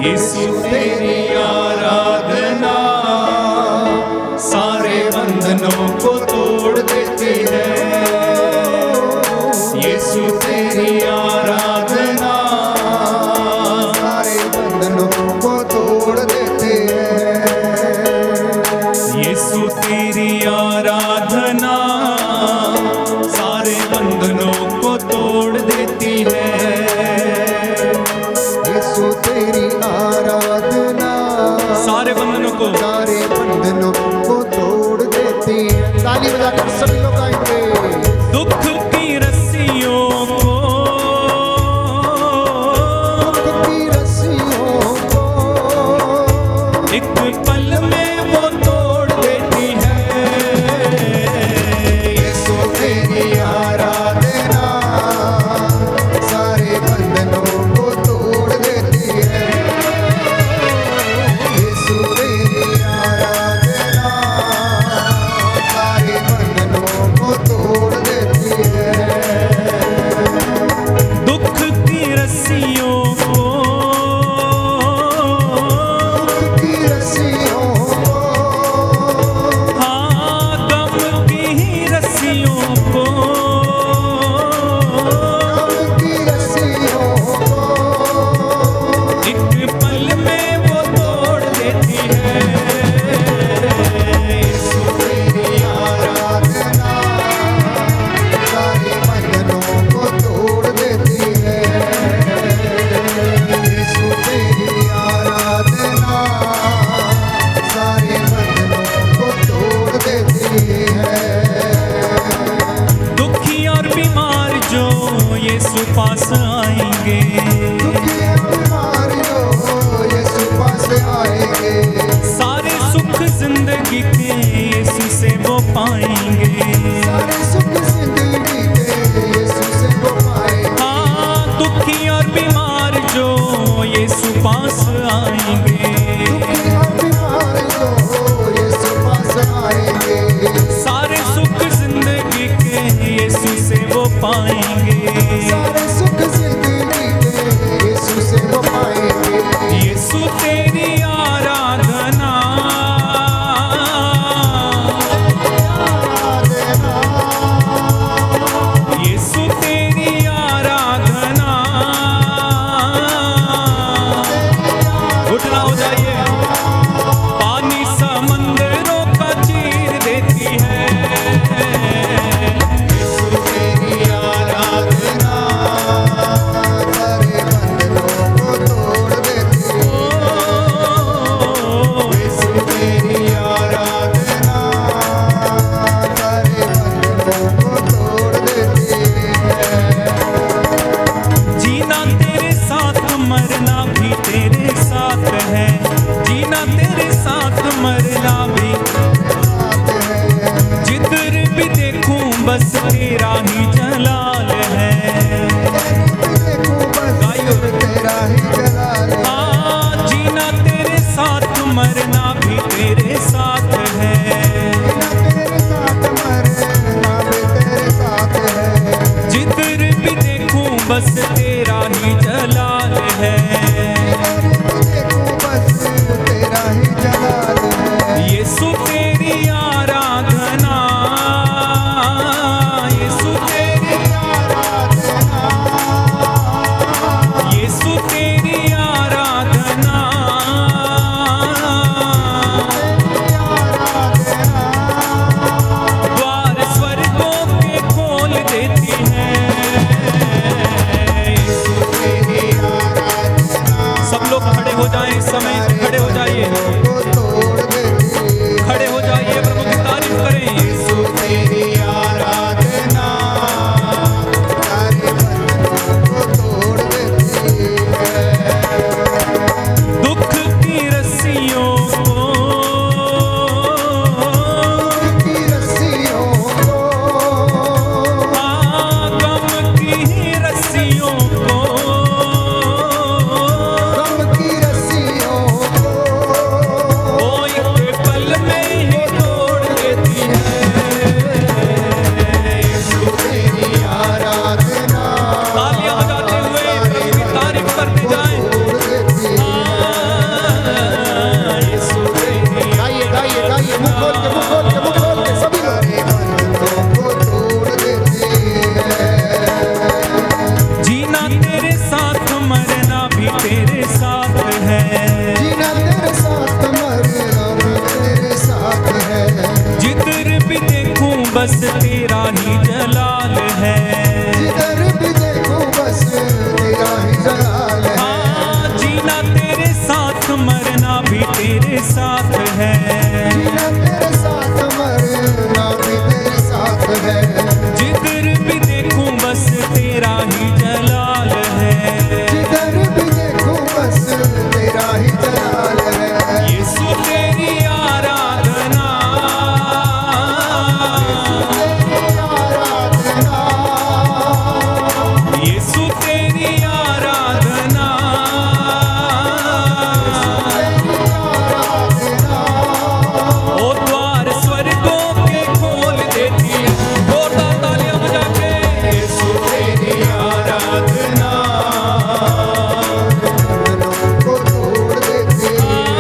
यीशु तेरी आराधना सारे बंधनों को तोड़ देती है। यीशु तेरी आराधना सारे बंधनों को तोड़ देती है। यीशु तेरी आराधना सारे बंधनों को तोड़ देती है। यीशु तेरी आराधना सारे बंधनों को तोड़ देती है। ताली बजाकर सभी लोग आएंगे। दुख की रस्सियों को एक पल में वो तोड़ देती है। यीशु तेरी आराधना सारे बंधनों को तोड़ देती है। यीशु तेरी आराधना सारे बंधनों को तोड़ देती है। दुख की रस्सियों को हाँ, गम की रस्सियों को एक पल में वो तोड़ देती है। यीशु तेरी आराधना सारे बंधनों को तोड़ देती है। यीशु तेरी आराधना सारे बंधनों को तोड़ देती है। दुखी और बीमार जो यीशु पास आएंगे, दुखी बीमार जो यीशु पास आएंगे, सारे सुख जिंदगी के यीशु से वो पाएंगे। सारे सुख जिंदगी के यीशु से वो पाएंगे। हाँ, दुखी और बीमार जो यीशु पास आएंगे, दुखी और बीमार जो यीशु पास आएंगे, सारे सुख जिंदगी के यीशु से वो पाएंगे। सारे सुख जिंदगी के यीशु से वो पाएंगे। यीशु तेरी आराधना यीशु तेरी आराधना। उठना हो जाइए। पानी समंदरों का चीर देती है। यीशु तेरी आराधना सारे बंधनों को तोड़ देती है। यीशु तेरी आराधना सारे बंधनों को तोड़ देती है। जीना तेरे साथ, मरना भी तेरे साथ है। बस तेरा ही जलाल है। जिधर भी देखूं बस तेरा ही जलाल है। हाँ, जीना तेरे साथ मरना भी तेरे साथ है। जीना तेरे साथ मरना भी तेरे साथ है। जिधर भी देखूं बस तेरा ही जलाल है। जिधर भी देखूं बस तेरा ही जलाल है। यीशु तेरी आराधना, यीशु तेरी आराधना, ओ द्वार स्वर्गों के खोल देती है। जोरदार तालियां बजा के यीशु तेरी आराधना, बंधनों को तोड़ देती है।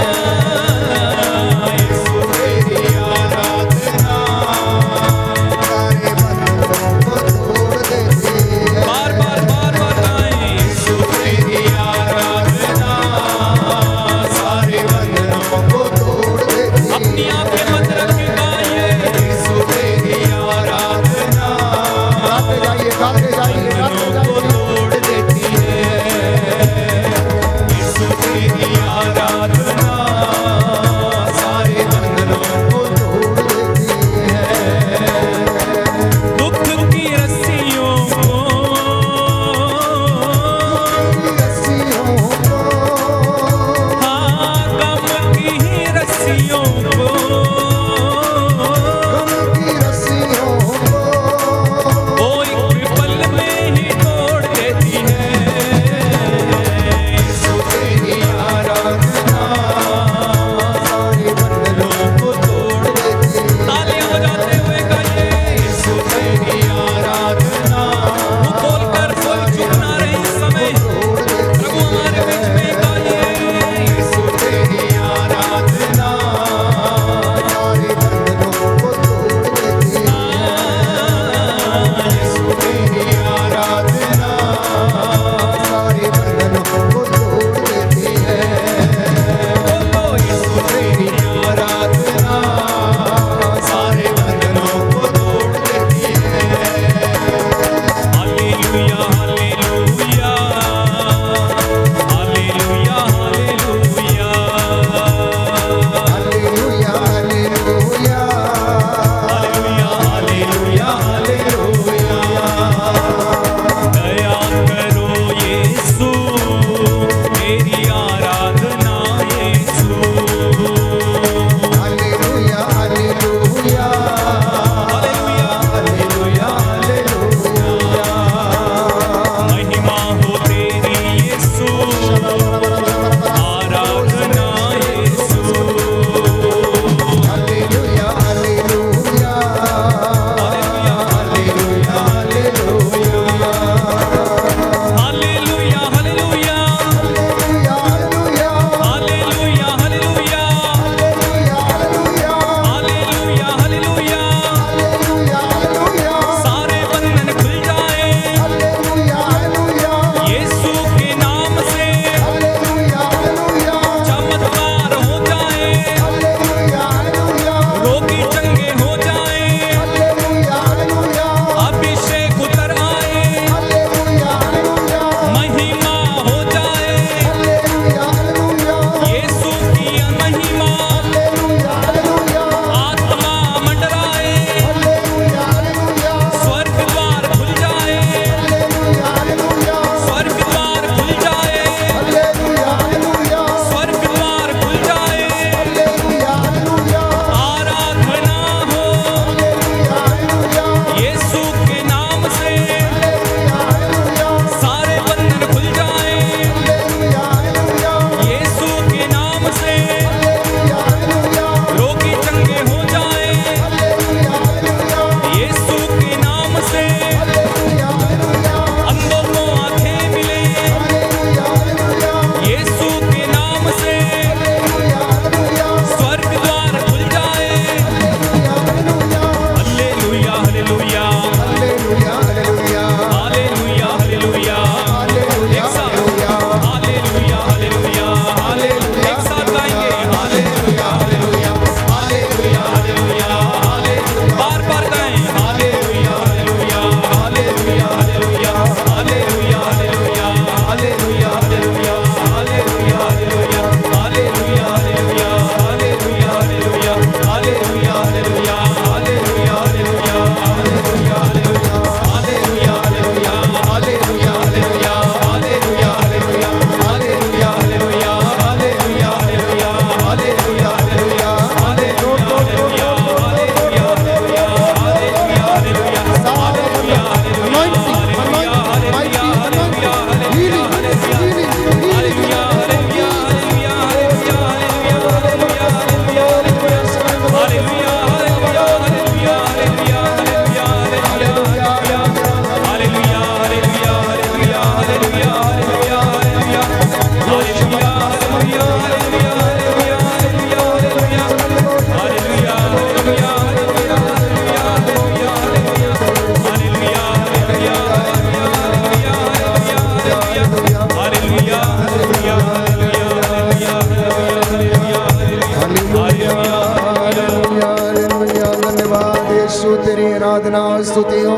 स्तुति हो,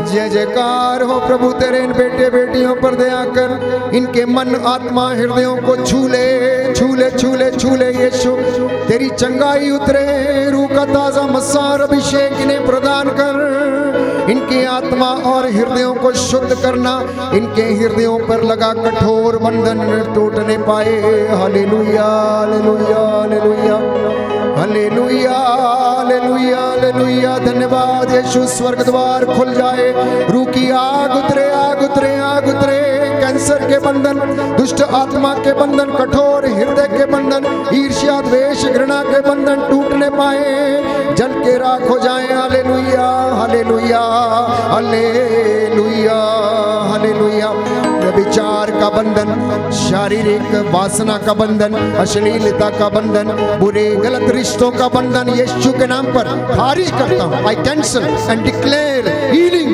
जय जयकार हो प्रभु। तेरे इन बेटे बेटियों पर दया कर, इनके मन आत्मा हृदयों को छूले छूले छूले छूले यीशु। तेरी चंगाई उतरे, रूह का ताजा मसार अभिषेक इन्हें प्रदान कर। इनकी आत्मा और हृदयों को शुद्ध करना, इनके हृदयों पर लगा कठोर बंधन टूटने पाए। Hallelujah hallelujah hallelujah hallelujah hallelujah hallelujah. धन्यवाद यीशु। स्वर्ग द्वार खुल जाए, रूह की आग उतरे आग उतरे आग उतरे। कैंसर के बंधन, दुष्ट आत्मा के बंधन, कठोर हृदय के बंधन, ईर्ष्या द्वेष घृणा के बंधन टूटने पाए, जल के राख हो जाए। Hallelujah hallelujah hallelujah hallelujah. व्यभिचार का बंधन, शारीरिक वासना का बंधन, अश्लीलता का बंधन, बुरे गलत रिश्तों का बंधन यीशु के नाम पर खारिज करता हूं। I cancel and declare healing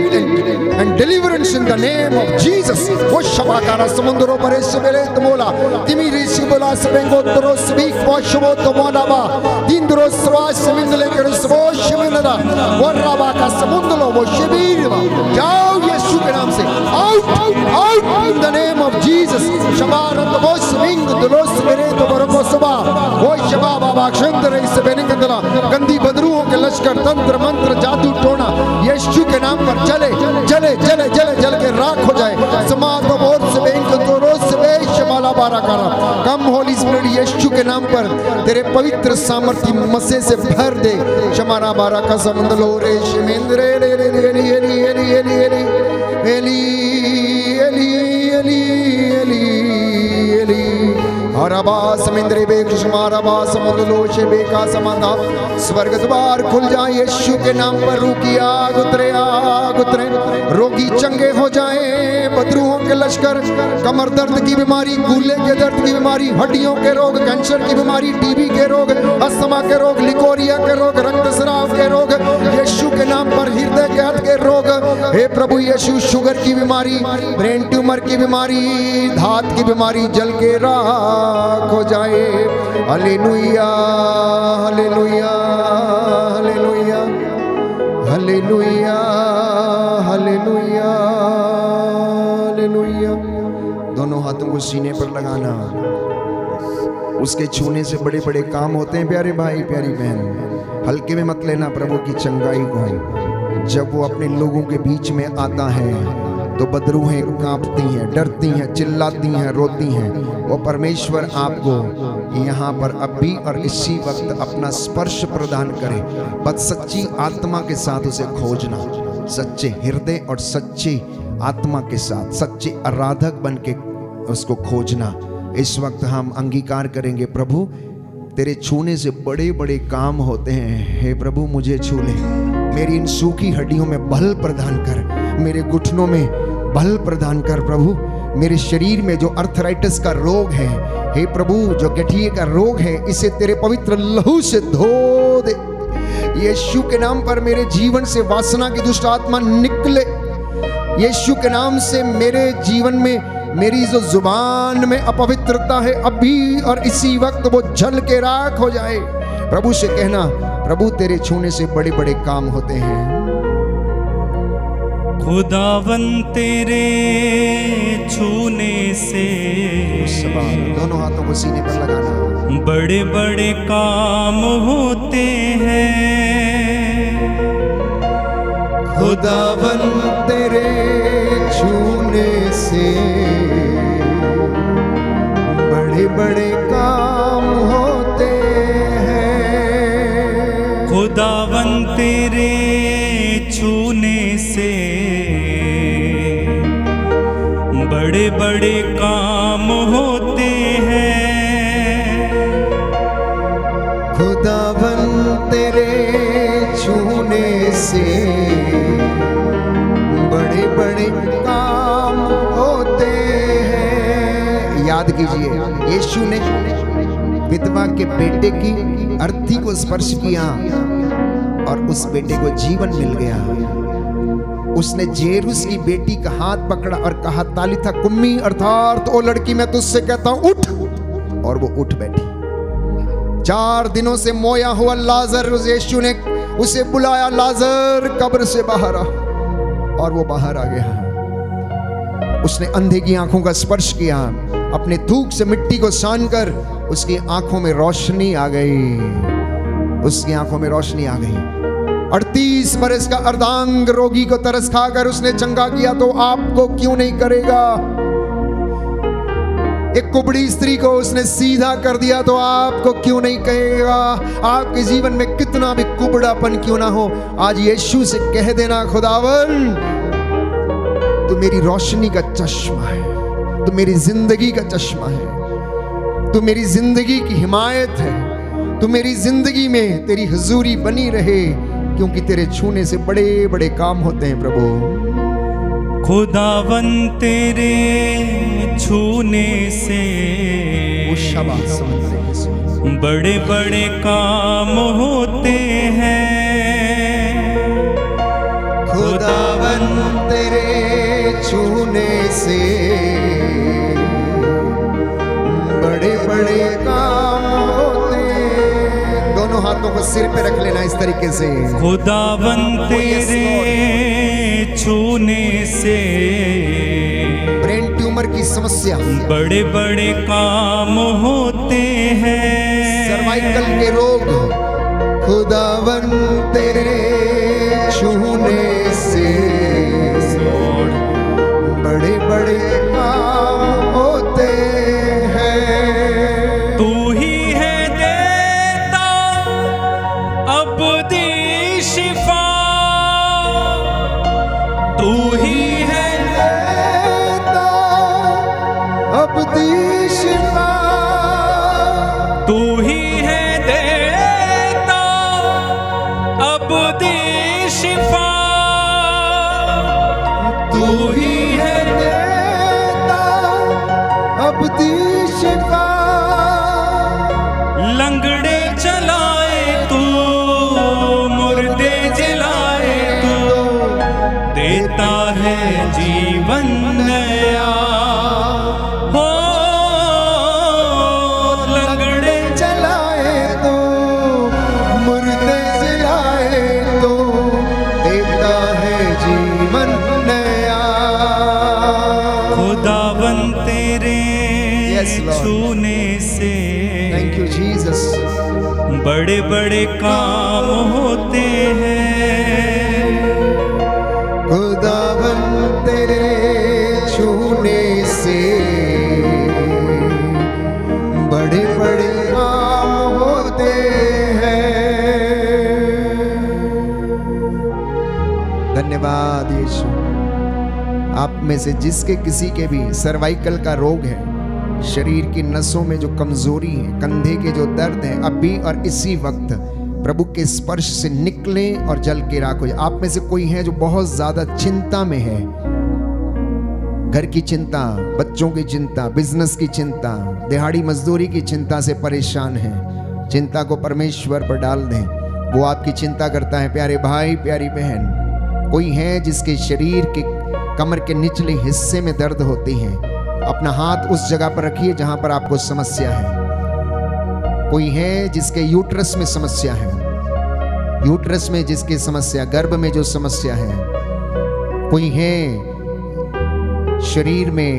and deliverance in the name of Jesus. वो शबाकारा समुद्रों पर ऐसे बेले तमोला तिमी ऋषि बोला सवेंगो तरो स्वीक वॉशवो तमोलाबा दिन दरो स्वास समिंदले कर स्वोश मिलना वरराबा का समुद्रो वो शिविर जाओ यीशु के नाम से। Out out in the name of Jesus. शबारत वो स्विंग दलोस मेरे तो बरको सुबह वो शबा बाबा क्षंत्र इस बेनिकंदला गंदी बदरूहों के लश्कर तंत्र मंत्र जादू टोना यीशु के नाम पर चले चले चले चले जल के राख हो जाए। समात और से बैंक तो रोज से बेश माला बारा करा कम होली स्पिरिट यीशु के नाम पर तेरे पवित्र सामर्थ्य मसे से भर दे। शमारा बारा का समुद्र लो रे शिमेंद्रे ले ले ले ले ले ले ले ले ले एली एली एली एली एली हरबा समुद्रे बेकुश मारबा समुद्र लो शे बेका समाधा। स्वर्ग द्वार खुल जाए यीशु के नाम पर। रूह की आग उतरे आग उतरे, रोगी चंगे हो जाए, बदरूहों के लश्कर, कमर दर्द की बीमारी, गूले के दर्द की बीमारी, हड्डियों के रोग, कैंसर की बीमारी, टीबी के रोग, अस्थमा के रोग, लिकोरिया के रोग, रक्तस्राव के रोग यीशु के नाम पर, हृदय के हद के रोग हे प्रभु यीशु, शुगर की बीमारी, ब्रेन ट्यूमर की बीमारी, धात की बीमारी जल के राख हो जाए। Hallelujah hallelujah hallelujah hallelujah hallelujah hallelujah. दोनों हाथों को सीने पर लगाना। उसके छूने से बड़े बड़े काम होते हैं प्यारे भाई प्यारी बहन। हल्के में मत लेना प्रभु की चंगाई को। जब वो अपने लोगों के बीच में आता है तो बदरूहें कांपती हैं, डरती हैं, चिल्लाती हैं, रोती हैं। वो परमेश्वर आपको यहाँ पर अभी और इसी वक्त अपना स्पर्श प्रदान करे। बस सच्ची आत्मा के साथ उसे खोजना, सच्चे हृदय और सच्ची आत्मा के साथ सच्चे आराधक बन के उसको खोजना। इस वक्त हम अंगीकार करेंगे, प्रभु तेरे छूने से बड़े बड़े काम होते हैं। हे प्रभु मुझे छू ले, मेरी इन सूखी हड्डियों में बल प्रदान कर, मेरे घुटनों में बल प्रदान कर प्रभु। मेरे शरीर में जो अर्थराइटिस का रोग है, हे प्रभु जो गठिए का रोग है, इसे तेरे पवित्र लहू से धो दे यीशु के नाम पर। मेरे जीवन से वासना की दुष्ट आत्मा निकले यीशु के नाम से। मेरे जीवन में मेरी जो जुबान में अपवित्रता है अभी और इसी वक्त वो जल के राख हो जाए। प्रभु से कहना, प्रभु तेरे छूने से बड़े बड़े काम होते हैं। खुदावन तेरे छूने से, दोनों हाथों को सीने पर लगाना, बड़े बड़े काम होते हैं। खुदावन तेरे छूने से बड़े बड़े काम होते हैं। खुदावन तेरे छूने से बड़े बड़े काम होते हैं। खुदावन तेरे छूने से बड़े बड़े काम होते हैं। याद कीजिए, यीशु ने विधवा के बेटे की अर्थी को स्पर्श किया और उस बेटे को जीवन मिल गया। उसने जेरुस की बेटी का हाथ पकड़ा और कहा, तालिथा कुम्मी, अर्थात ओ लड़की मैं तुझसे कहता हूं उठ, और वो उठ बैठी। 4 दिनों से मोया हुआ लाजर, यीशु ने उसे बुलाया, लाजर कब्र से बाहर आ। और वो बाहर आ गया। उसने अंधे की आंखों का स्पर्श किया, अपने थूक से मिट्टी को सानकर उसकी आंखों में रोशनी आ गई, उसकी आंखों में रोशनी आ गई। 38 बरस का अर्धांग रोगी को तरस खाकर उसने चंगा किया, तो आपको क्यों नहीं करेगा? एक कुबड़ी स्त्री को उसने सीधा कर दिया, तो आपको क्यों नहीं कहेगा? आपके जीवन में कितना भी कुबड़ापन क्यों ना हो, आज यीशु से कह देना, खुदावन तू मेरी रोशनी का चश्मा है, तू मेरी जिंदगी का चश्मा है, तू मेरी जिंदगी की हिमायत है, तू मेरी जिंदगी में तेरी हुजूरी बनी रहे, क्योंकि तेरे छूने से बड़े बड़े काम होते हैं प्रभु। खुदावन तेरे छूने से बड़े बड़े काम होते हैं, खुदावन तेरे छूने से बड़े बड़े काम होते हैं। दोनों हाथों को सिर पे रख लेना इस तरीके से। खुदावन तेरे छूने से ब्रेन ट्यूमर की समस्या, बड़े बड़े काम होते हैं, सर्वाइकल के रोग, खुदावन तेरे छूने से बड़े बड़े काम होते हैं। तू ही है देता अबदी शिफा, तू ही है देता अबदी शिफा, तू ही है देता अबदी शिफा, तू ही है देता अबदी शिफा। लंगड़े चलाए तू, मुर्दे जलाए तू, देता है जीवन नया। हो लंगड़े चलाए तो मुर्दे जलाए तो देता है जीवन नया। खुदावन तेरे Yes, Lord. छूने से थैंक यू जीसस। बड़े बड़े काम होते हैं, खुदावन तेरे छूने से बड़े बड़े काम होते हैं। धन्यवाद यीशु। आप में से जिसके किसी के भी सर्वाइकल का रोग है, शरीर की नसों में जो कमजोरी है, कंधे के जो दर्द है, अभी और इसी वक्त प्रभु के स्पर्श से निकले और जल के राख हो जाए। आप में से कोई है जो बहुत ज्यादा चिंता में है, घर की चिंता, बच्चों की चिंता, बिजनेस की चिंता, दिहाड़ी मजदूरी की चिंता से परेशान है, चिंता को परमेश्वर पर डाल दें, वो आपकी चिंता करता है। प्यारे भाई, प्यारी बहन, कोई है जिसके शरीर के कमर के निचले हिस्से में दर्द होती है, अपना हाथ उस जगह पर रखिए जहां पर आपको समस्या है। कोई है जिसके यूट्रस में समस्या है, यूट्रस में जिसकी समस्या, गर्भ में जो समस्या है। कोई है शरीर में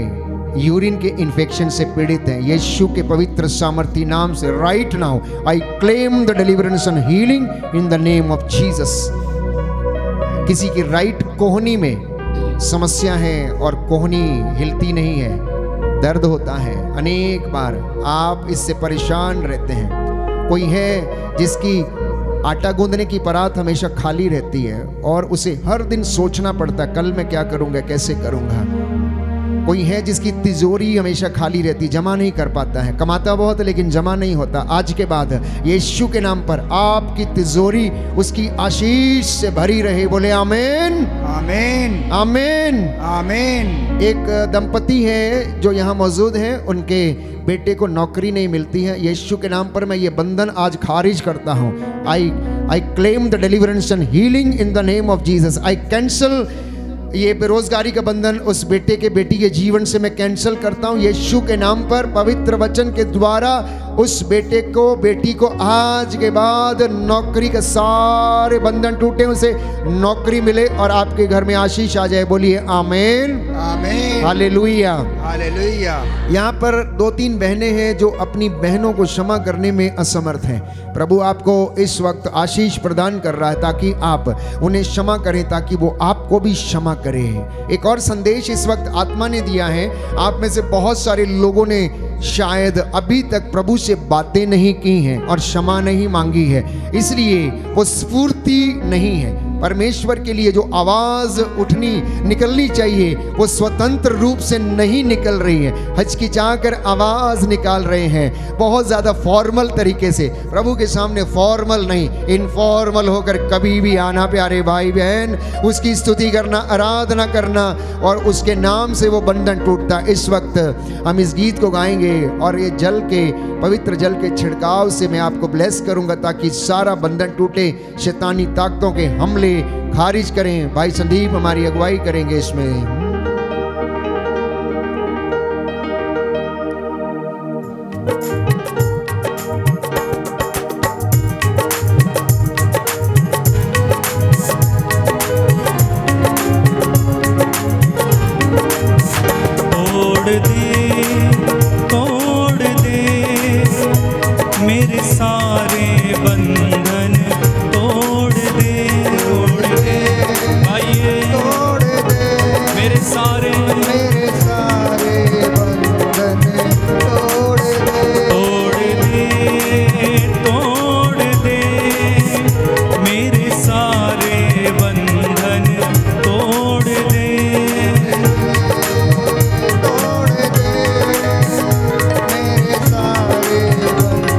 यूरिन के इन्फेक्शन से पीड़ित है। यीशु के पवित्र सामर्थी नाम से right now I claim the deliverance and healing in the name of Jesus. किसी की राइट कोहनी में समस्या है और कोहनी हिलती नहीं है, दर्द होता है अनेक बार, आप इससे परेशान रहते हैं। कोई है जिसकी आटा गूंदने की परात हमेशा खाली रहती है और उसे हर दिन सोचना पड़ता है, कल मैं क्या करूंगा, कैसे करूंगा। कोई है जिसकी तिजोरी हमेशा खाली रहती, जमा नहीं कर पाता है, कमाता बहुत लेकिन जमा नहीं होता। आज के बाद यीशु के नाम पर आपकी तिजोरी उसकी आशीष से भरी रहे। बोले आमीन, आमीन, आमीन, आमीन। एक दंपति है जो यहाँ मौजूद है, उनके बेटे को नौकरी नहीं मिलती है। यीशु के नाम पर मैं ये बंधन आज खारिज करता हूँ। I claim the deliverance and healing in the name of Jesus. I cancel ये बेरोजगारी का बंधन उस बेटे के बेटी के जीवन से मैं कैंसिल करता हूँ यीशु के नाम पर। पवित्र वचन के द्वारा उस बेटे को, बेटी को आज के बाद नौकरी के सारे बंधन टूटे, उसे नौकरी मिले और आपके घर में आशीष आ जाए। बोलिए आमीन, आमीन, हालेलुया। हालेलुया। यहाँ पर 2-3 बहनें हैं जो अपनी बहनों को क्षमा करने में असमर्थ हैं। प्रभु आपको इस वक्त आशीष प्रदान कर रहा है ताकि आप उन्हें क्षमा करें, ताकि वो आपको भी क्षमा करें। एक और संदेश इस वक्त आत्मा ने दिया है। आप में से बहुत सारे लोगों ने शायद अभी तक प्रभु से बातें नहीं की हैं और क्षमा नहीं मांगी है, इसलिए वो स्फूर्ति नहीं है। परमेश्वर के लिए जो आवाज उठनी निकलनी चाहिए वो स्वतंत्र रूप से नहीं निकल रही है, हचकिचाकर आवाज निकाल रहे हैं, बहुत ज्यादा फॉर्मल तरीके से। प्रभु के सामने फॉर्मल नहीं, इनफॉर्मल होकर कभी भी आना प्यारे भाई बहन, उसकी स्तुति करना, आराधना करना और उसके नाम से वो बंधन टूटता। इस वक्त हम इस गीत को गाएंगे और ये जल के, पवित्र जल के छिड़काव से मैं आपको ब्लेस करूंगा ताकि सारा बंधन टूटे, शैतानी ताकतों के हमले खारिज करें। भाई संदीप हमारी अगुवाई करेंगे इसमें। तोड़ दे मेरे सारे बंधन, तोड़ दे आइए, तोड़ दे मेरे सारे बंधन, तोड़ दे, तोड़ दे मेरे सारे बंधन, तोड़ दे, तोड़ दे मेरे सारे बंधन,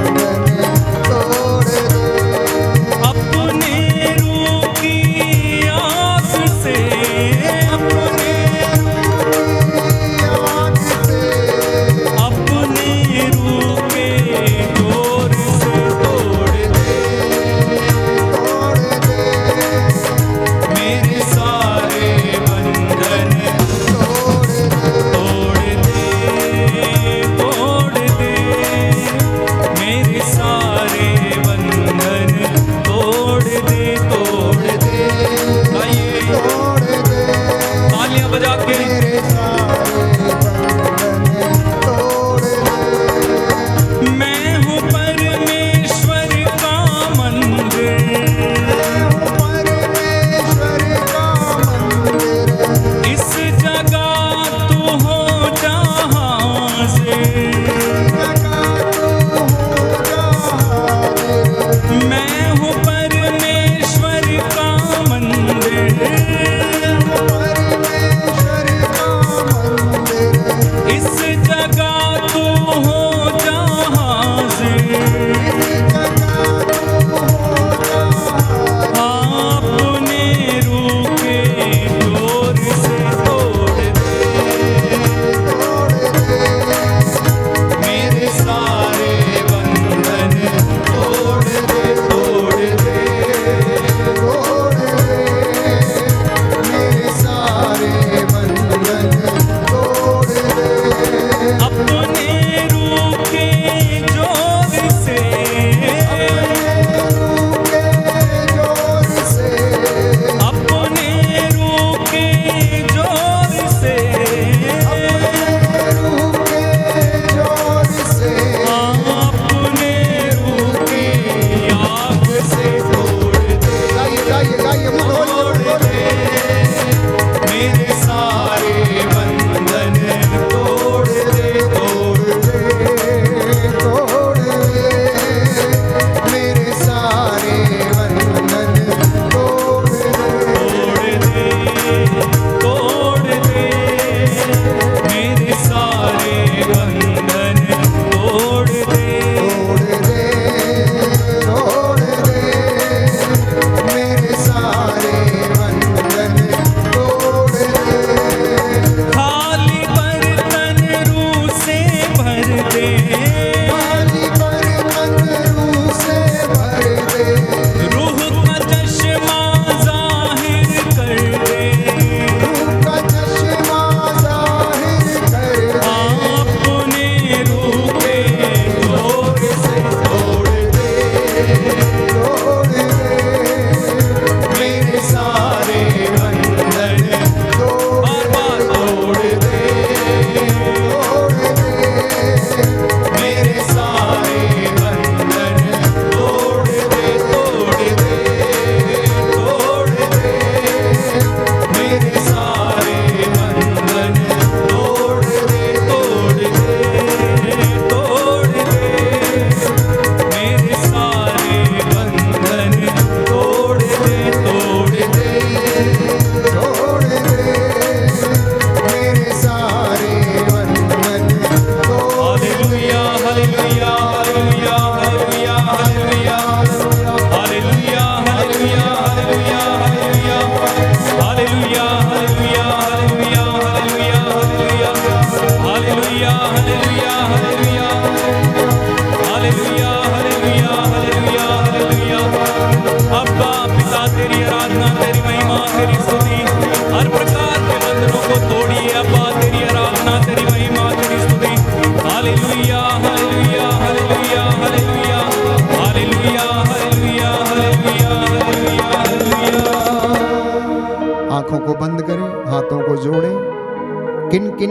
किन किन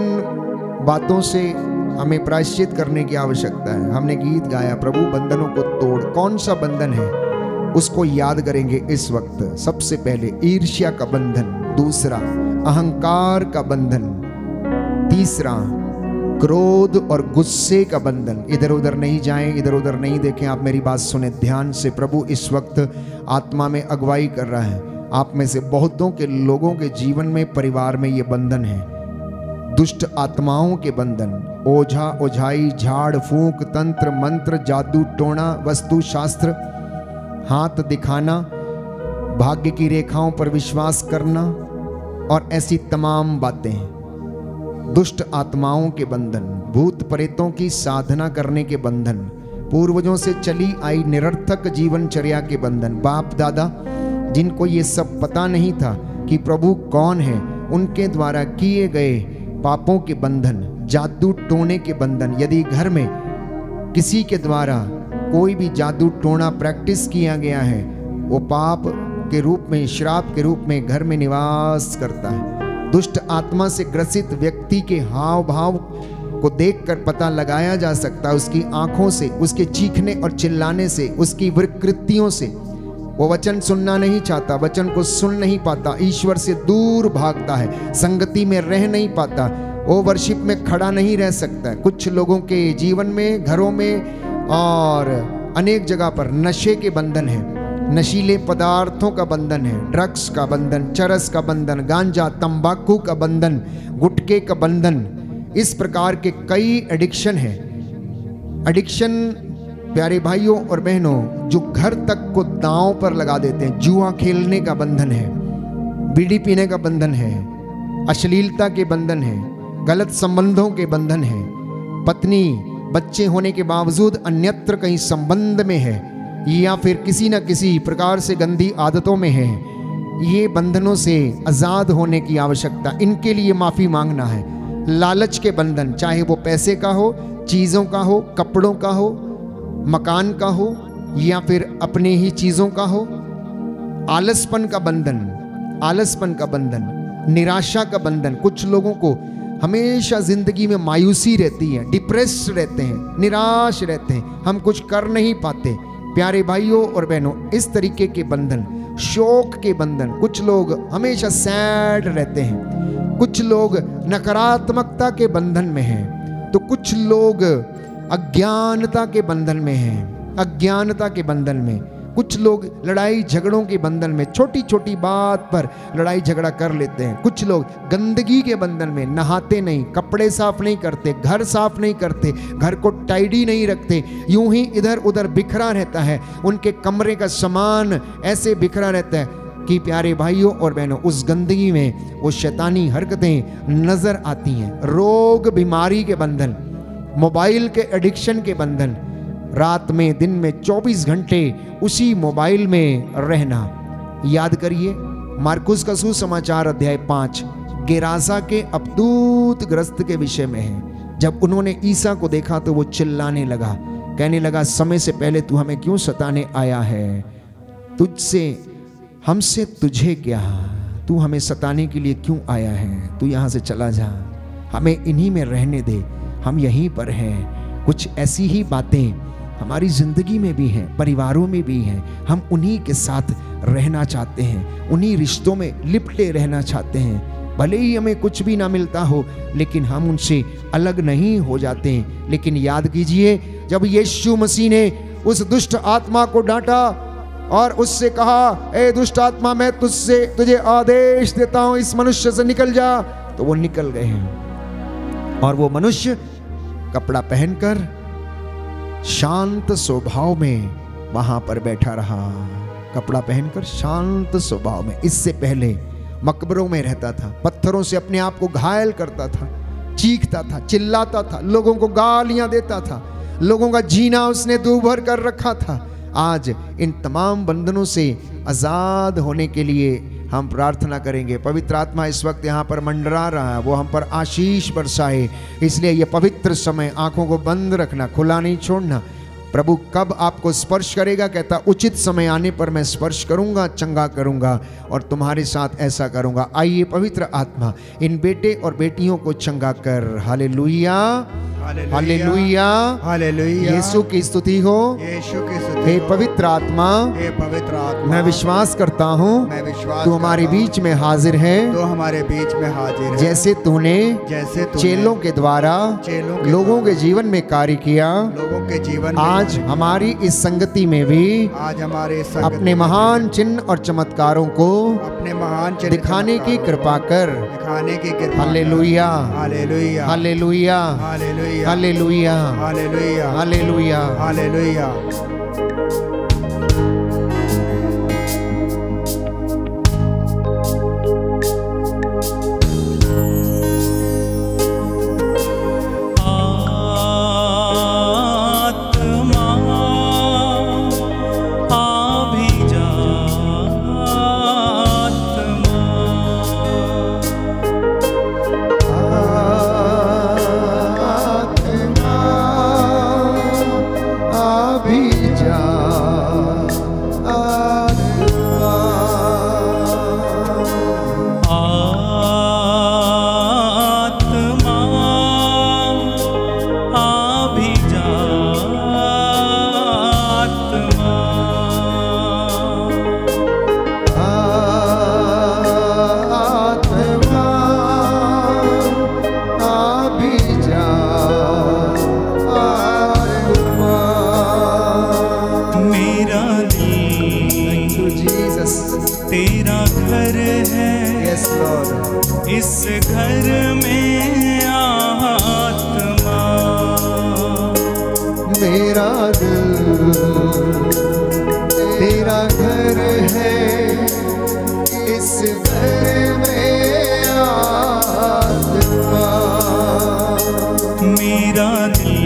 बातों से हमें प्रायश्चित करने की आवश्यकता है। हमने गीत गाया प्रभु बंधनों को तोड़, कौन सा बंधन है उसको याद करेंगे इस वक्त। सबसे पहले ईर्ष्या का बंधन, दूसरा अहंकार का बंधन, तीसरा क्रोध और गुस्से का बंधन। इधर उधर नहीं जाएं, इधर उधर नहीं देखें, आप मेरी बात सुने ध्यान से। प्रभु इस वक्त आत्मा में अगुवाई कर रहा है। आप में से बहुतों के लोगों के जीवन में, परिवार में ये बंधन है, दुष्ट आत्माओं के बंधन, ओझा ओझाई, झाड़ फूंक, तंत्र मंत्र, जादू टोना, वस्तु शास्त्र, हाथ दिखाना, भाग्य की रेखाओं पर विश्वास करना और ऐसी तमाम बातें, दुष्ट आत्माओं के बंधन, भूत प्रेतों की साधना करने के बंधन, पूर्वजों से चली आई निरर्थक जीवनचर्या के बंधन, बाप दादा जिनको ये सब पता नहीं था कि प्रभु कौन है, उनके द्वारा किए गए पापों के बंधन, जादू टोने के बंधन। यदि घर में किसी के द्वारा कोई भी जादू टोना प्रैक्टिस किया गया है, वो पाप के रूप में, श्राप के रूप में घर में निवास करता है। दुष्ट आत्मा से ग्रसित व्यक्ति के हाव भाव को देखकर पता लगाया जा सकता है, उसकी आंखों से, उसके चीखने और चिल्लाने से, उसकी विकृतियों से। वो वचन सुनना नहीं चाहता, वचन को सुन नहीं पाता, ईश्वर से दूर भागता है, संगति में रह नहीं पाता, वो वर्शिप में खड़ा नहीं रह सकता। कुछ लोगों के जीवन में, घरों में और अनेक जगह पर नशे के बंधन है, नशीले पदार्थों का बंधन है, ड्रग्स का बंधन, चरस का बंधन, गांजा तंबाकू का बंधन, गुटखे का बंधन। इस प्रकार के कई एडिक्शन है। एडिक्शन प्यारे भाइयों और बहनों, जो घर तक को दांव पर लगा देते हैं। जुआ खेलने का बंधन है, बीड़ी पीने का बंधन है, अश्लीलता के बंधन है, गलत संबंधों के बंधन है, पत्नी बच्चे होने के बावजूद अन्यत्र कहीं संबंध में है, या फिर किसी न किसी प्रकार से गंदी आदतों में है। ये बंधनों से आज़ाद होने की आवश्यकता, इनके लिए माफ़ी मांगना है। लालच के बंधन, चाहे वो पैसे का हो, चीज़ों का हो, कपड़ों का हो, मकान का हो, या फिर अपने ही चीज़ों का हो। आलसपन का बंधन, आलसपन का बंधन, निराशा का बंधन। कुछ लोगों को हमेशा जिंदगी में मायूसी रहती है, डिप्रेस रहते हैं, निराश रहते हैं, हम कुछ कर नहीं पाते। प्यारे भाइयों और बहनों, इस तरीके के बंधन, शोक के बंधन। कुछ लोग हमेशा सैड रहते हैं, कुछ लोग नकारात्मकता के बंधन में हैं, तो कुछ लोग अज्ञानता के बंधन में हैं, अज्ञानता के बंधन में। कुछ लोग लड़ाई झगड़ों के बंधन में, छोटी छोटी बात पर लड़ाई झगड़ा कर लेते हैं। कुछ लोग गंदगी के बंधन में, नहाते नहीं, कपड़े साफ नहीं करते, घर साफ नहीं करते, घर को टाइडी नहीं रखते, यूं ही इधर उधर बिखरा रहता है। उनके कमरे का सामान ऐसे बिखरा रहता है कि प्यारे भाइयों और बहनों, उस गंदगी में वो शैतानी हरकतें नजर आती हैं। रोग बीमारी के बंधन, मोबाइल के एडिक्शन के बंधन, रात में दिन में 24 घंटे उसी मोबाइल में रहना। याद करिए, मार्कुस का सुसमाचार अध्याय 5 गेरासा के अबदूत ग्रस्त के विषय में है। जब उन्होंने ईसा को देखा तो वो चिल्लाने लगा, कहने लगा, समय से पहले तू हमें क्यों सताने आया है? तुझसे, हमसे तुझे क्या? तू हमें सताने के लिए क्यों आया है? तू यहाँ से चला जा, हमें इन्हीं में रहने दे, हम यहीं पर हैं। कुछ ऐसी ही बातें हमारी जिंदगी में भी हैं, परिवारों में भी हैं। हम उन्हीं के साथ रहना चाहते हैं, उन्हीं रिश्तों में लिपटे रहना चाहते हैं। भले ही हमें कुछ भी ना मिलता हो, लेकिन हम उनसे अलग नहीं हो जाते हैं। लेकिन याद कीजिए, जब यीशु मसीह ने उस दुष्ट आत्मा को डांटा और उससे कहा, ए दुष्ट आत्मा, मैं तुझे आदेश देता हूं, इस मनुष्य से निकल जा, तो वो निकल गए हैं। और वो मनुष्य कपड़ा पहनकर शांत स्वभाव में वहां पर बैठा रहा, कपड़ा पहनकर शांत स्वभाव में। इससे पहले मकबरों में रहता था, पत्थरों से अपने आप को घायल करता था, चीखता था, चिल्लाता था, लोगों को गालियां देता था, लोगों का जीना उसने दूभर कर रखा था। आज इन तमाम बंधनों से आजाद होने के लिए हम प्रार्थना करेंगे। पवित्र आत्मा इस वक्त यहाँ पर मंडरा रहा है, वो हम पर आशीष बरसाए। इसलिए ये पवित्र समय आंखों को बंद रखना, खुला नहीं छोड़ना, प्रभु कब आपको स्पर्श करेगा? कहता उचित समय आने पर मैं स्पर्श करूंगा, चंगा करूंगा और तुम्हारे साथ ऐसा करूंगा। आइए पवित्र आत्मा इन बेटे और बेटियों को चंगा कर। Hallelujah, hallelujah, hallelujah. यीशु की स्तुति हो। यीशु की स्तुति हे हो। पवित्र आत्मा, हे पवित्र आत्मा, मैं विश्वास करता हूँ मैं विश्वास तू हमारे करता हूँ, बीच में हाजिर है। तो हमारे बीच में हाजिर है। जैसे तूने जैसे तूने चेलों के द्वारा चेलों के लोगों के जीवन में कार्य किया, लोगों के जीवन में आज हमारी इस संगति में भी आज हमारे संगत अपने में महान चिन्ह और चमत्कारों को अपने महान चिन्ह दिखाने की चमत्कारों कृपा कर। दिखाने की कृपा कर। Hallelujah, hallelujah, hallelujah, hallelujah, hallelujah, hallelujah, hallelujah. Hallelujah. तेरा घर है, Yes, Lord. इस घर में आत्मा। मेरा दिल तेरा घर है, इस घर में आत्मा। मेरा दिल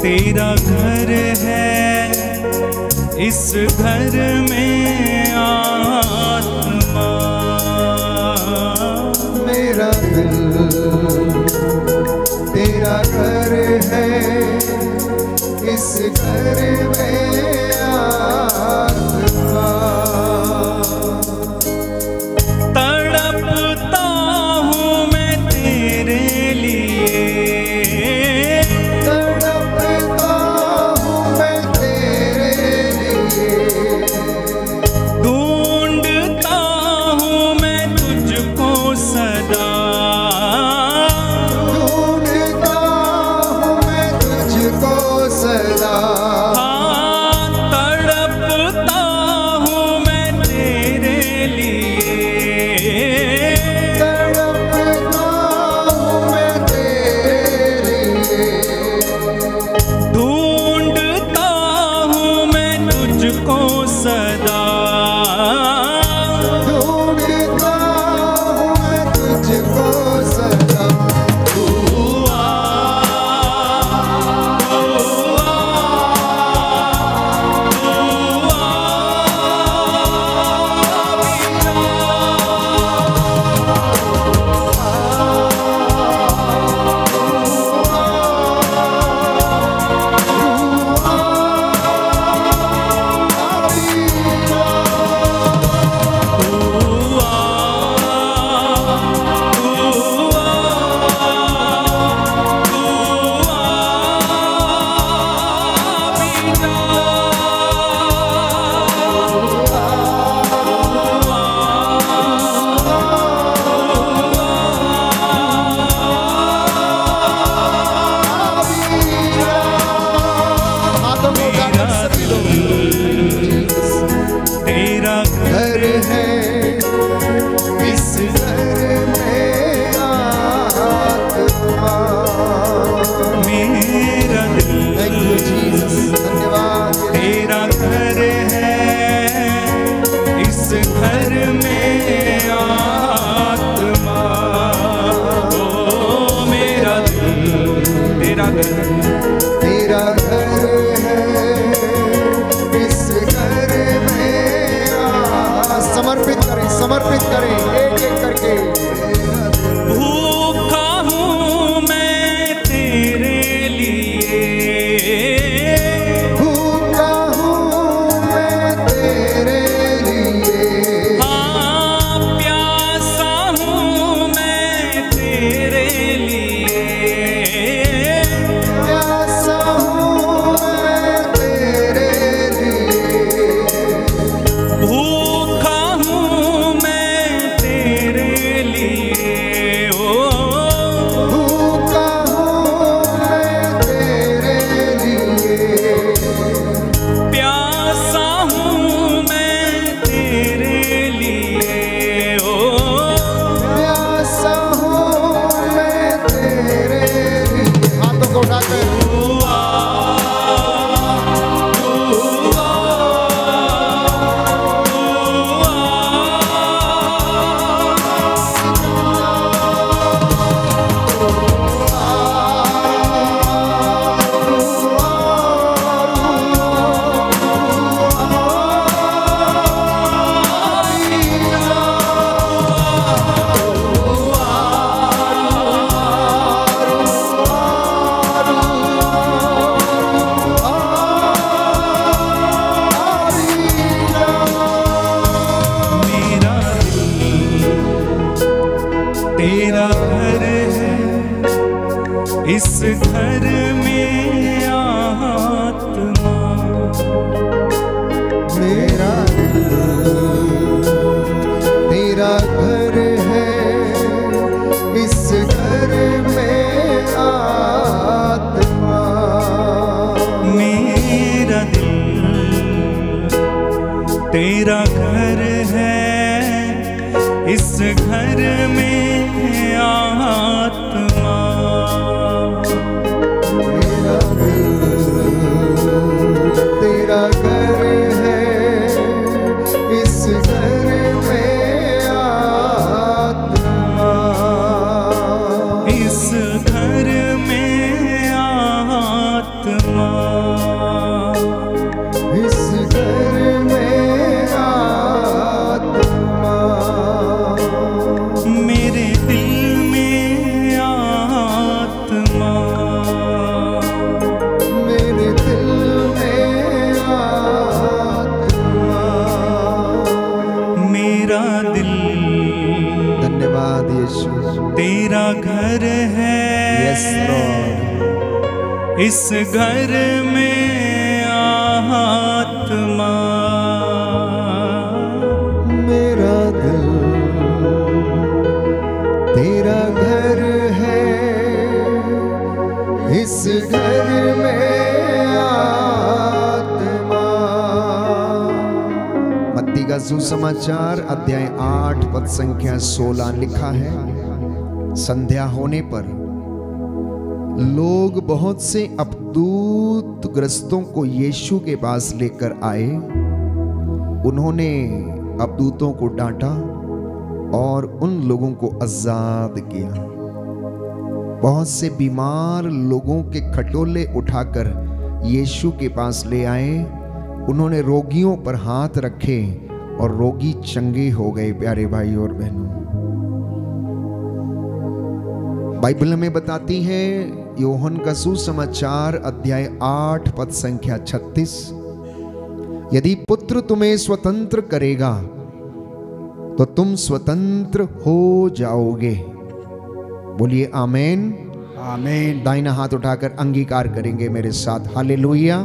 तेरा घर है, इस घर में आत्मा। मेरा दिल तेरा घर है, इस घर में आत्मा। तड़पता हूँ मैं तेरे लिए, तड़पता हूँ मैं तेरे लिए, ढूंढता हूँ मैं तुझको सदा, ढूंढता हूँ मैं तुझको सदा। हाँ तेरा घर है, इस घर में आत्मा। तेरा घर है, इस घर में आत्मा। इस घर में आत्मा। इस घर में आत्मा। मेरे दिल में आत्मा। मेरे दिल में आत्मा। मेरा दिल, धन्यवाद यीशु, तेरा घर है। Yes Lord. इस घर में आत्मा। मेरा दिल तेरा घर है, इस घर में आत्मा। मत्ती का सुसमाचार अध्याय 8 पद संख्या 16 लिखा है, संध्या होने पर लोग बहुत से अबदूत ग्रस्तों को यीशु के पास लेकर आए। उन्होंने अबदूतों को डांटा और उन लोगों को आजाद किया। बहुत से बीमार लोगों के खटोले उठाकर यीशु के पास ले आए। उन्होंने रोगियों पर हाथ रखे और रोगी चंगे हो गए। प्यारे भाई और बहनों, बाइबल हमें बताती है, यूहन्ना का सुसमाचार अध्याय 8 पद संख्या 36, यदि पुत्र तुम्हें स्वतंत्र करेगा तो तुम स्वतंत्र हो जाओगे। बोलिए आमेन। आमीन। दाहिना हाथ उठाकर अंगीकार करेंगे मेरे साथ। हालेलुया।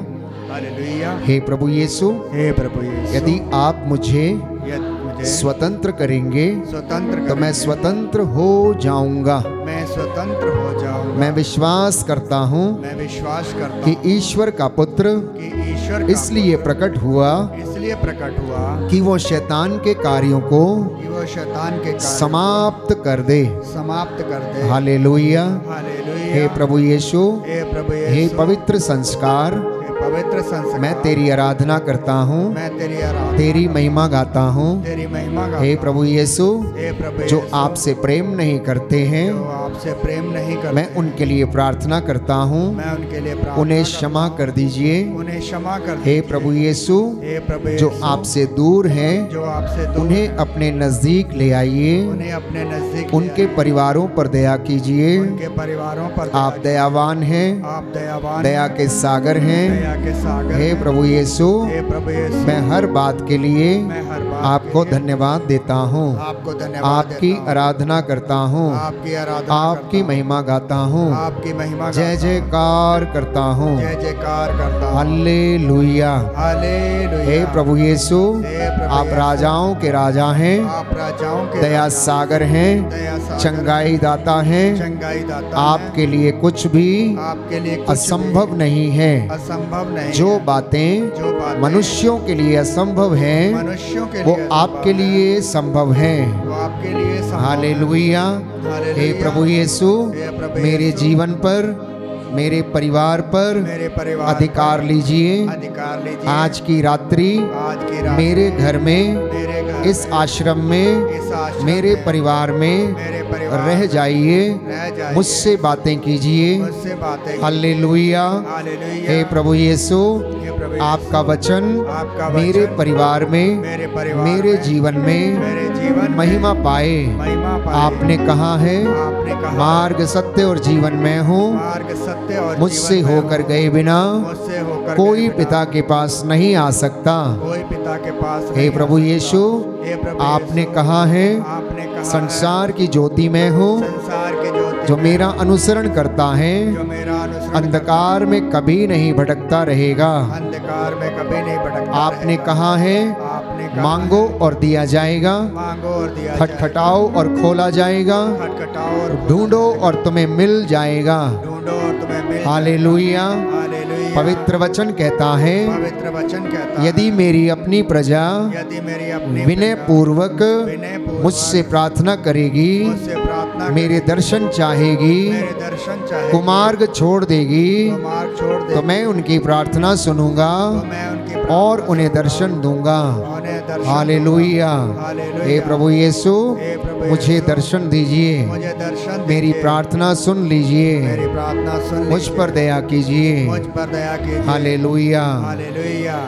हालेलुया। हे प्रभु यीशु, हे प्रभु यीशु, यदि आप मुझे यदि मुझे स्वतंत्र करेंगे स्वतंत्र तो मैं करेंगे, स्वतंत्र हो जाऊंगा। मैं स्वतंत्र हो जाऊंगा। मैं विश्वास करता हूँ मैं विश्वास करता कि हूँ ईश्वर का पुत्र कि ईश्वर का इसलिए प्रकट हुआ पुत्र इसलिए प्रकट हुआ कि वो शैतान के कार्यों को कि वो शैतान के कार्य समाप्त कर दे। समाप्त कर दे। हालेलुया। हालेलुया। हे प्रभु यीशु, हे प्रभु हे यीशु, पवित्र संस्कार, हे पवित्र संस्कार, मैं तेरी आराधना करता हूँ, मैं तेरी आराधना, तेरी महिमा गाता हूँ। तेरी महिमा गाता हे हूँ। प्रभु यीशु, हे प्रभु जो यीशु, आपसे प्रेम नहीं करते हैं, जो आपसे प्रेम नहीं करते, मैं उनके लिए प्रार्थना करता हूँ, मैं उनके लिए प्रार्थना उन्हें करता क्षमा हूँ। कर दीजिए। उन्हें क्षमा कर हे दीजिए। प्रभु यीशु, हे प्रभु जो यीशु, आपसे दूर हैं, जो आपसे दूर उन्हें हैं, अपने नजदीक ले आइए। उन्हें अपने नजदीक उनके ले आइए। परिवारों पर दया कीजिए। उनके परिवारों पर आप दया दयावान हैं, कीजिए। आप दयावान दया हैं, के सागर हैं। दया के सागर हे हैं। प्रभु यीशु, हे प्रभु यीशु, मैं हर बात के लिए मैं हर बात आपको के लिए धन्यवाद देता हूँ, आपको धन्यवाद आपकी देता हूँ। आराधना करता हूँ, आपकी आराधना आपकी करता हूँ। महिमा गाता हूँ, आपकी महिमा जय गाता हूँ। जयकार करता हूँ। जय जयकार करता हूँ। हालेलुया। हालेलुया। हे प्रभु यीशु, हे प्रभु आप यीशु, राजाओं के राजा हैं, आप राजाओं के दया राजा, सागर हैं, दया सागर, चंगाई दाता हैं। चंगाई दाता आपके लिए कुछ भी हैं। आपके लिए कुछ असंभव भी नहीं है। असंभव नहीं जो है। बातें जो बातें मनुष्यों के लिए असंभव हैं, मनुष्यों के वो लिए आपके असंभव लिए संभव हैं। है, वो आपके लिए संभव है। हालेलुया। हालेलुया। हे प्रभु यीशु, हे प्रभु मेरे यीशु, जीवन पर, मेरे परिवार पर मेरे परिवार अधिकार पर लीजिए। अधिकार लीजिए। आज की रात्रि आज की रात मेरे घर में, मेरे घर इस में, आश्रम में, इस आश्रम मेरे में, परिवार में मेरे परिवार रह में जाइए। रह जाइए। मुझसे बातें कीजिए। मुझसे बातें हालेलुया। हालेलुया। हे प्रभु यीशु, हे प्रभु यीशु, आपका वचन आपका मेरे वचन परिवार में, मेरे परिवार मेरे में, जीवन में मेरे जीवन में महिमा पाए। महिमा पाए। आपने कहा है, आपने कहा मार्ग सत्य और जीवन में हूँ, मार्ग सत्य और मुझसे जीवन में होकर गए बिना मुझसे होकर कोई गए बिना पिता के पास नहीं आ सकता। कोई पिता के पास हे नहीं प्रभु आ सकता। यीशु, हे प्रभु आपने यीशु, कहा है, आपने कहा संसार की ज्योति में हूँ, है, संसार के ज्योति जो में, मेरा अनुसरण करता है, जो मेरा अनुसरण अंधकार में कभी नहीं भटकता रहेगा। अंधकार में कभी नहीं भटकता आपने रहेगा। कहा है, आपने कहा मांगो और दिया जाएगा, मांगो और दिया खटखटाओ और खोला जाएगा, जाएगा। खटखटाओ और ढूंढो और तुम्हें मिल जाएगा। ढूंढो और तुम्हें मिल हालेलुया। हालेलुया। हालेलुया। पवित्र वचन कहता है, पवित्र वचन कहता है, यदि मेरी अपनी प्रजा यदि मेरी अपनी विनय प्रजा पूर्वक विनयपूर्वक मुझसे प्रार्थना करेगी, मुझसे प्रार्थना मेरे दर्शन चाहेगी, मेरे दर्शन चाहे कुमार्ग छोड़ देगी, मार्ग छोड़ दे तो मैं उनकी प्रार्थना सुनूंगा तो मैं उनकी और उन्हें दर्शन दूंगा। उन्हें दर्शन हालेलुया। हालेलुया। हे प्रभु यीशु, हे प्रभु मुझे यीशु, दर्शन दीजिए, मुझे दर्शन मेरी दीजिए। प्रार्थना सुन लीजिए, मेरी प्रार्थना सुन मुझ लीजिए। पर दया कीजिए। मुझ पर दया कीजिए। हालेलुया। हालेलुया।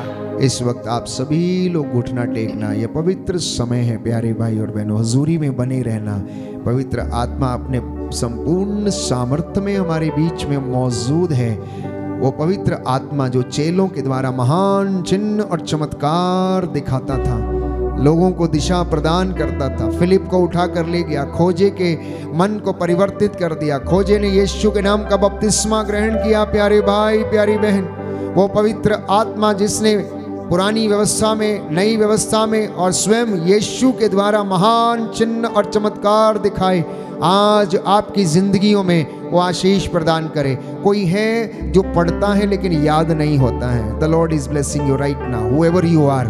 इस वक्त आप सभी लोग घुटना टेकना, यह पवित्र समय है प्यारे भाई और बहनों, हुजूरी में बने रहना। पवित्र आत्मा अपने संपूर्ण सामर्थ्य में हमारे बीच में मौजूद है। वो पवित्र आत्मा जो चेलों के द्वारा महान चिन्ह और चमत्कार दिखाता था, लोगों को दिशा प्रदान करता था, फिलिप को उठा कर ले गया, खोजे के मन को परिवर्तित कर दिया, खोजे ने यीशु के नाम का बपतिस्मा ग्रहण किया। प्यारे भाई प्यारी बहन, वो पवित्र आत्मा जिसने पुरानी व्यवस्था में, नई व्यवस्था में और स्वयं यीशु के द्वारा महान चिन्ह और चमत्कार दिखाए, आज आपकी जिंदगियों में वो आशीष प्रदान करे। कोई है जो पढ़ता है लेकिन याद नहीं होता है। The lord is blessing you right now, wherever you are,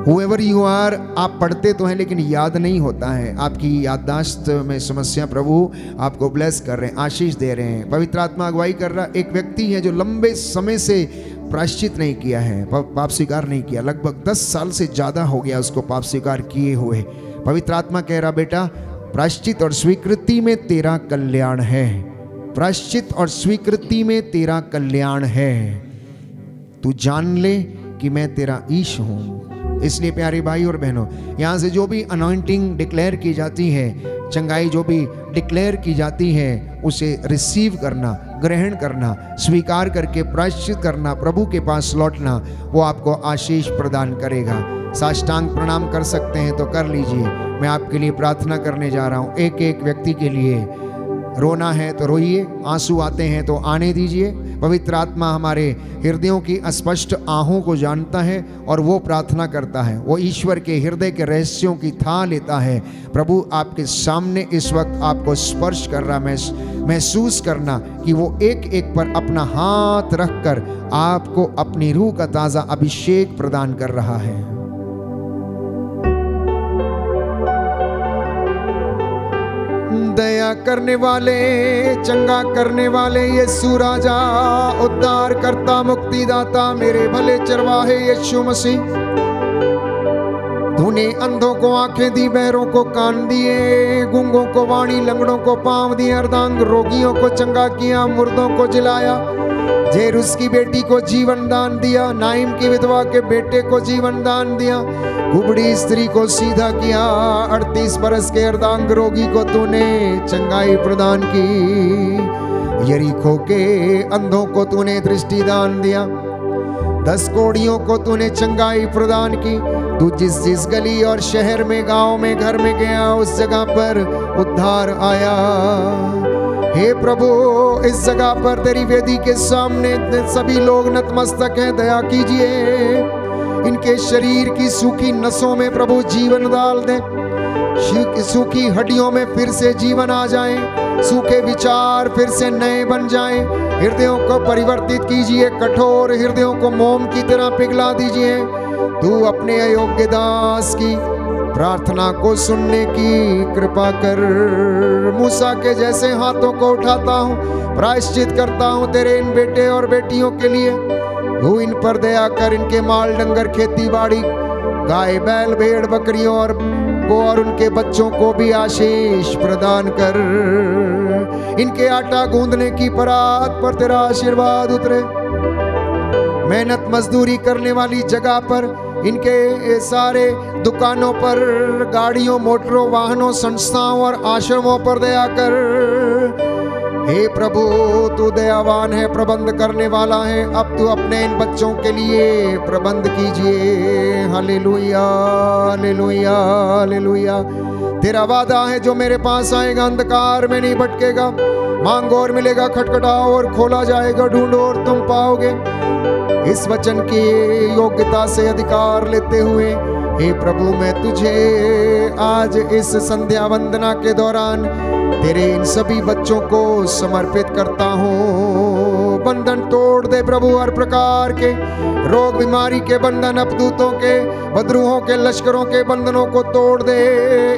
wherever you are. आप पढ़ते तो हैं लेकिन याद नहीं होता है, आपकी याददाश्त में समस्या, प्रभु आपको ब्लेस कर रहे हैं, आशीष दे रहे हैं। पवित्र आत्मा अगुवाई कर रहा एक व्यक्ति है जो लंबे समय से प्रायश्चित नहीं किया है, पाप स्वीकार नहीं किया, लगभग 10 साल से ज़्यादा हो गया उसको पाप स्वीकार किए हुए। पवित्र आत्मा कह रहा, बेटा प्रायश्चित और स्वीकृति में तेरा कल्याण है, प्रायश्चित और स्वीकृति में तेरा कल्याण है। तू जान ले कि मैं तेरा ईश हूँ। इसलिए प्यारे भाई और बहनों, यहाँ से जो भी अनॉइंटिंग डिक्लेयर की जाती है, चंगाई जो भी डिक्लेयर की जाती है, उसे रिसीव करना, ग्रहण करना, स्वीकार करके प्रायश्चित करना, प्रभु के पास लौटना, वो आपको आशीष प्रदान करेगा। साष्टांग प्रणाम कर सकते हैं तो कर लीजिए। मैं आपके लिए प्रार्थना करने जा रहा हूँ, एक एक व्यक्ति के लिए। रोना है तो रोइए, आंसू आते हैं तो आने दीजिए। पवित्र आत्मा हमारे हृदयों की अस्पष्ट आहों को जानता है और वो प्रार्थना करता है, वो ईश्वर के हृदय के रहस्यों की था लेता है। प्रभु आपके सामने इस वक्त आपको स्पर्श कर रहा, महसूस करना कि वो एक एक पर अपना हाथ रखकर आपको अपनी रूह का ताज़ा अभिषेक प्रदान कर रहा है। दया करने वाले, चंगा करने वाले यीशु राजा, उद्धार करता, मुक्तिदाता, मेरे भले चरवाहे यीशु मसीह, तूने अंधों को आंखें दी, बहरों को कान दिए, गूंगों को वाणी, लंगड़ों को पांव दिए, अर्धांग रोगियों को चंगा किया, मुर्दों को जिलाया, जेरुस की बेटी को जीवन दान दिया, नाइम की विधवा के बेटे को जीवन दान दिया, कुबड़ी स्त्री को सीधा किया, 38 बरस के अर्धांग रोगी को तूने चंगाई प्रदान की, यरीको के अंधों को तूने दृष्टि दान दिया, 10 कोड़ियों को तूने चंगाई प्रदान की। तू जिस जिस गली और शहर में, गांव में, घर में गया, उस जगह पर उद्धार आया। हे प्रभु, इस जगह पर तेरी वेदी के सामने सभी लोग नतमस्तक हैं, दया कीजिए। इनके शरीर की सूखी नसों में प्रभु जीवन डाल दे, सूखी हड्डियों में फिर से जीवन आ जाए, सूखे विचार फिर से नए बन जाएं, हृदयों को परिवर्तित कीजिए, कठोर हृदयों को मोम की तरह पिघला दीजिए। तू अपने अयोग्य दास की प्रार्थना को सुनने की कृपा कर। मूसा के जैसे हाथों को उठाता हूँ, प्रायश्चित करता हूँ तेरे इन बेटे और बेटियों के लिए। तू इन पर दया कर, इनके माल डंगर, खेती बाड़ी, गाय बैल भेड़ बकरियों और उनके बच्चों को भी आशीष प्रदान कर। इनके आटा गूंदने की परात पर तेरा आशीर्वाद उतरे। मेहनत मजदूरी करने वाली जगह पर, इनके सारे दुकानों पर, गाड़ियों, मोटरों, वाहनों, संस्थाओं और आश्रमों पर दया कर। हे प्रभु, तू दयावान है, प्रबंध करने वाला है। अब तू अपने इन बच्चों के लिए प्रबंध कीजिए। Hallelujah, hallelujah, hallelujah. तेरा वादा है, जो मेरे पास आएगा अंधकार में नहीं भटकेगा, मांगो और मिलेगा, खटखटाओ और खोला जाएगा, ढूंढो और तुम पाओगे। इस वचन की योग्यता से अधिकार लेते हुए, हे प्रभु, मैं तुझे आज इस संध्या वंदना के दौरान तेरे इन सभी बच्चों को समर्पित करता हूँ। बंधन तोड़ दे प्रभु, हर प्रकार के रोग बीमारी के बंधन, अपदूतों के बदरूहों के लश्करों के बंधनों को तोड़ दे,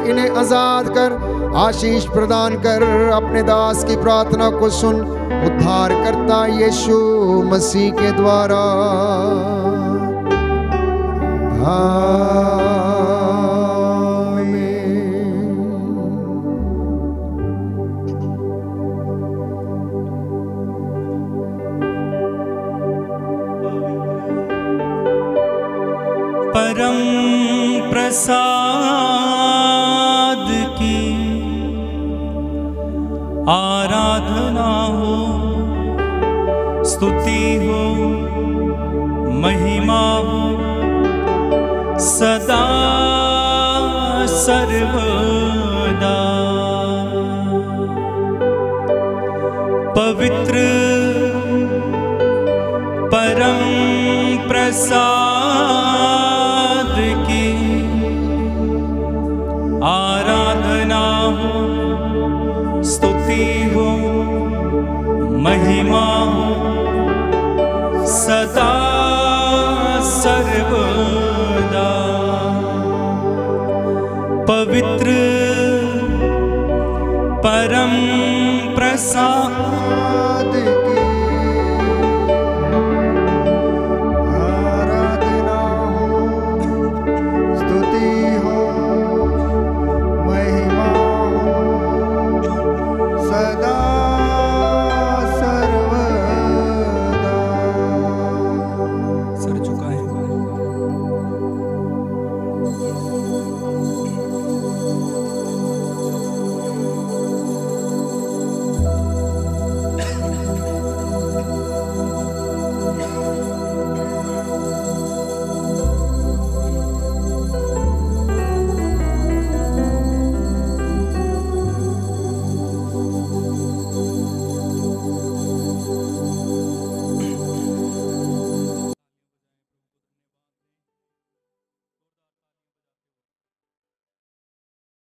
इन्हें आजाद कर, आशीष प्रदान कर। अपने दास की प्रार्थना को सुन, उद्धार करता यीशु मसीह के द्वारा। परम प्रसाद की आराधना हो, स्तुति हो, महिमा हो सदा सर्वदा। पवित्र परम प्रसाद की आराधना हो, स्तुति हो, महिमा हो सदा सर्वदा। पवित्र परम प्रसाद